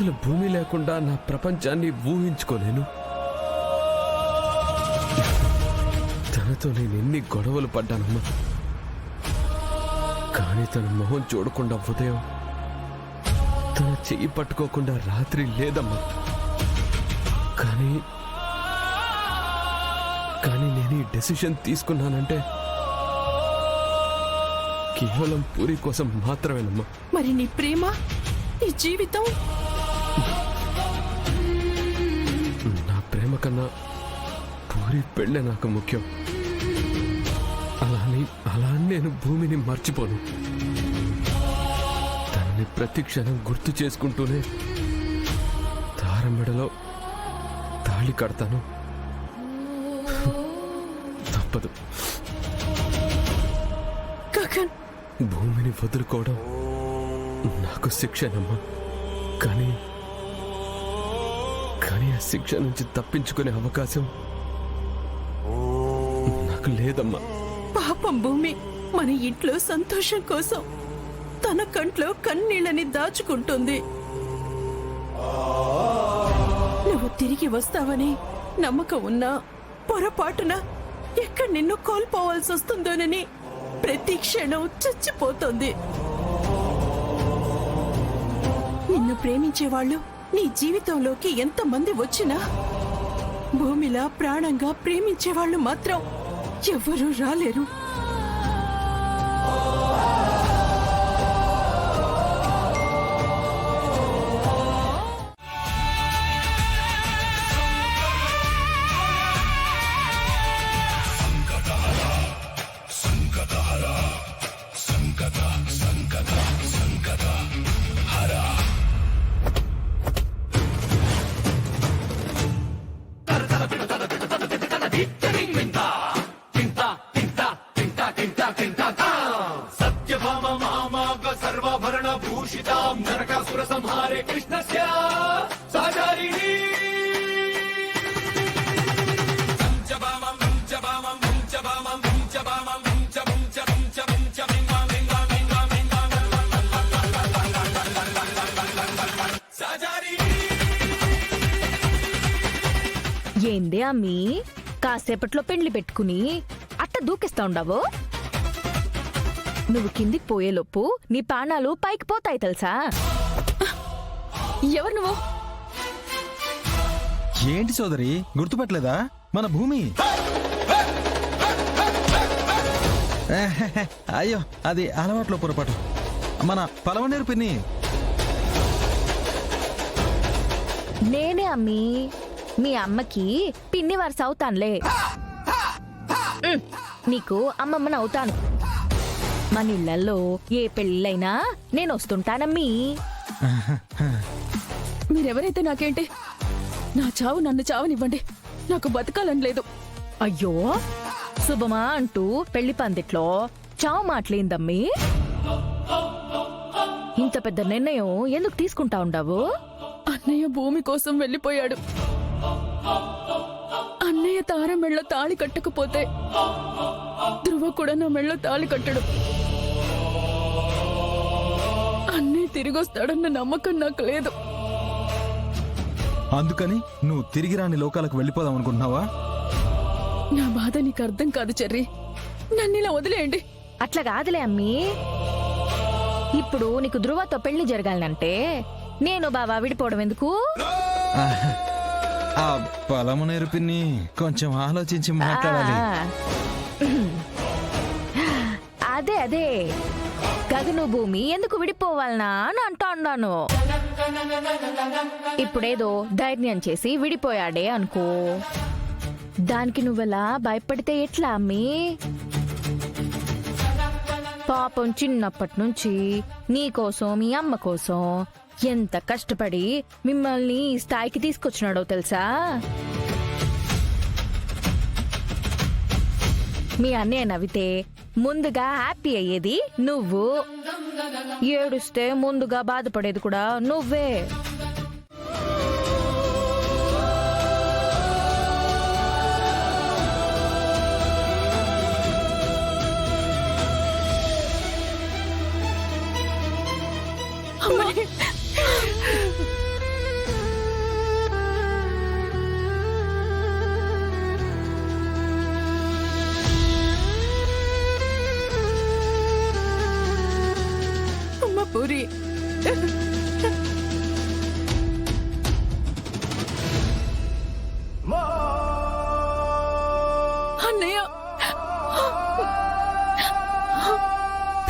అసలు భూమి లేకుండా నా ప్రపంచాన్ని ఊహించుకోలేను. తనతో నేను ఎన్ని గొడవలు పడ్డానమ్మా, కానీ తన మొహం చూడకుండా ఉదయం, తన చెయ్యి పట్టుకోకుండా రాత్రి లేదమ్మా. కానీ నేను ఈ డెసిషన్ తీసుకున్నానంటే కేవలం పూరి కోసం మాత్రమేనమ్మా. మరి నీ ప్రేమ, నీ జీవితం? నా ప్రేమ కన్నా పూరి పెళ్ళే నాకు ముఖ్యం. అలా నేను భూమిని మర్చిపోను. తనని ప్రతి క్షణం గుర్తు చేసుకుంటూనే తారమెడలో తాళి కడతాను. తప్పదు. గగన్, భూమిని వదులుకోవడం నాకు శిక్షనమ్మా. కానీ ఆ శిక్ష నుంచి తప్పించుకునే అవకాశం నాకు లేదమ్మా. పాపం భూమి మన ఇంట్లో సంతోషం కోసం తన కంట్లో కన్నీళ్ళని దాచుకుంటుంది. నువ్వు తిరిగి వస్తావని నమ్మకం ఉన్నా పొరపాటున ఎక్కడ నిన్ను కోల్పోవాల్సి వస్తుందోనని ప్రతి క్షణం చచ్చిపోతుంది. నిన్ను ప్రేమించేవాళ్ళు నీ జీవితంలోకి ఎంతమంది వచ్చినా భూమిలా ప్రాణంగా ప్రేమించేవాళ్ళు మాత్రం ఎవ్వరూ రాలేరు. సత్యభామ మామాగ సర్వాభరణ భూషితాం నరకాసుర సంహారే కృష్ణస్య సహచారిణి ఏందే అమ్మీ, కాసేపట్లో పెండ్లి పెట్టుకుని అట్ట దూకిస్తా ఉండవు? నువ్వు కిందికి పోయేలోపు నీ ప్రాణాలు పైకి పోతాయి తెలుసా? ఎవరు నువ్వు? ఏంటి సోదరి, గుర్తుపట్టలేదా? మన భూమి. అయ్యో, అది అలవాట్లో పొరపాటు. మన పలవనేరు పిన్ని. నేనే అమ్మీ, మీ అమ్మకి పిన్ని వరుస అవుతానులే. నీకు అమ్మమ్మని అవుతాను. మన ఇళ్లలో ఏ పెళ్ళైనా నేను వస్తుంటానమ్మీ. మీరెవరైతే నాకేంటి? నా చావు నన్ను చావనివ్వండి, నాకు బతకాలని లేదు. అయ్యో, శుభమా అంటూ పెళ్లి పందిట్లో చావు మాటలేందమ్మీ. ఇంత పెద్ద నిర్ణయం ఎందుకు తీసుకుంటా ఉండవు? అన్నయ్య భూమి కోసం వెళ్ళిపోయాడు. అన్నయ్య తార మెళ్ళో తాళి కట్టకపోతే ధ్రువ కూడా నా మెళ్ళో తాళి కట్టడు. అన్నయ్య తిరిగొస్తాడన్న నమ్మకం నాకు లేదు. అందుకని నువ్వు తిరిగి రాని లోకాలకు వెళ్ళిపోదాం అనుకుంటున్నావా? నా బాధ నీకు అర్థం కాదు చెర్రీ, నన్నిలా వదిలేయండి. అట్లా కాదులే అమ్మీ. ఇప్పుడు నీకు ధ్రువతో పెళ్లి జరగాలంటే నేను బావా విడిపోవడం ఎందుకు? ఆ పలమనేరు పిన్ని, కొంచెం ఆలోచించి మాట్లాడాలి. అదే గగను భూమి ఎందుకు విడిపోవాలనా అని అంటా ఉన్నాను. ఇప్పుడేదో ధైర్యం చేసి విడిపోయాడే అనుకో, దానికి నువ్వెలా భయపడితే ఎట్లా అమ్మీ? పాపం చిన్నప్పటి నుంచి నీకోసం మీ అమ్మ కోసం ఎంత కష్టపడి మిమ్మల్ని ఈ స్థాయికి తీసుకొచ్చినాడో తెలుసా? మీ అన్నయ్య నవ్వితే ముందుగా హ్యాపీ అయ్యేది నువ్వు, ఏడుస్తే ముందుగా బాధపడేది కూడా నువ్వే.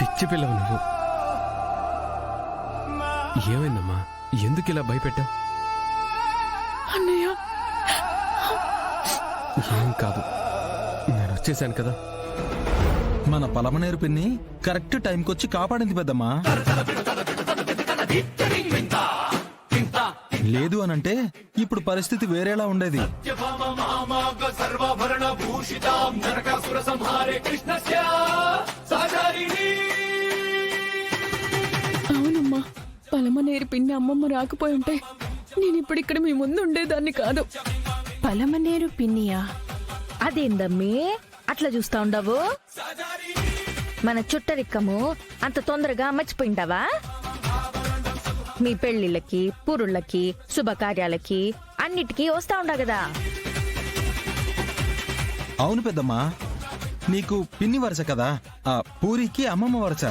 పిచ్చి పిల్లవు నువ్వు. ఏమైందమ్మా, ఎందుకు ఇలా భయపెట్టావు? అన్నయ్య, ఏం కాదు, నేను వచ్చేసాను కదా. మన పలమనేరు పిన్ని కరెక్ట్ టైంకొచ్చి కాపాడింది పెద్దమ్మా. లేదు అనంటే ఇప్పుడు పరిస్థితి వేరేలా ఉండేది. సత్యభామ మామాగ సర్వాభరణ భూషితాం నరకాసుర సంహారే కృష్ణస్య సహచారిణి. అవునమ్మా, పలమనేరు పిన్ని అమ్మమ్మ రాకపోయి ఉంటే నేను ఇప్పుడు ఇక్కడ మీ ముందు ఉండేదాన్ని కాదు. పలమనేరు పిన్నియా? అదేందమ్మీ అట్లా చూస్తా ఉండవు? మన చుట్టరిక్కము అంత తొందరగా మర్చిపోయింటావా? మీ పెళ్లిళ్ళకి, పూరుళ్ళకి, శుభకార్యాలకి అన్నిటికీ వస్తా ఉండా కదా. అవును పెద్దమ్మా, నీకు పిన్ని వరుస కదా, ఆ పూరికి అమ్మమ్మ వరుస.